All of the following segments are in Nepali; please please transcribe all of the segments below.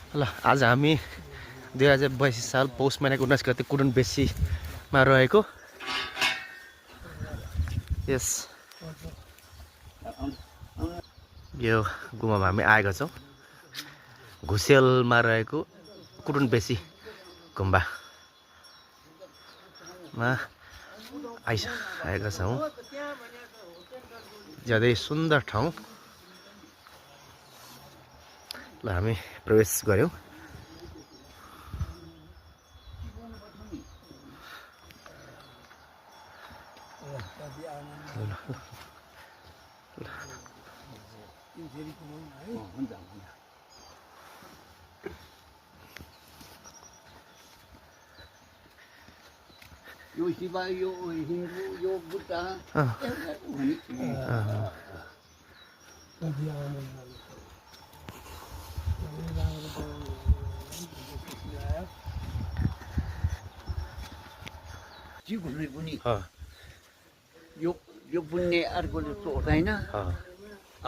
ल आज हामी 2022 साल पौष महिनाको 19 गते कुरुन बेसीमा रहेको यस यो गुम्बामा हामी आएका छौँ। घुसेलमा रहेको कुरुन बेसी गुम्बामा आएका छौँ। ज्यादै सुन्दर ठाउँ। ल हामी प्रवेश गर्यौँ। यो शिवा यो हिन्दू यो बुद्ध जीवनले पनि यो यो बुन्ने अर्कोले चोर्दैन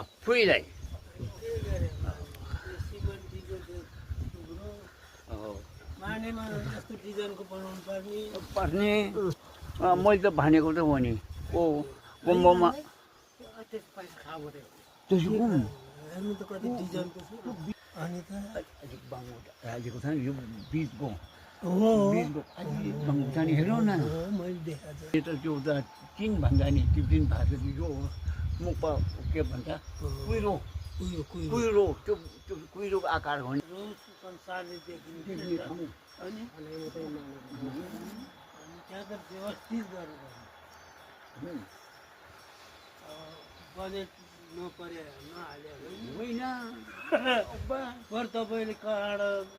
आफैलाई पर्ने मैले त भनेको त हो नि ओ गुम्बामा राजेको छ नि यो बिचको छ नि हेरौँ न यो त त्यो त चिन भन्दा नि त्यो दिन भएको यो मुखमा के भन्छ कुहिरो कुहिरो त्यो त्यो कुहिरोको आकार हो नि बजेट नपरे नहाल्यो होइन पर तपाईँले काँडा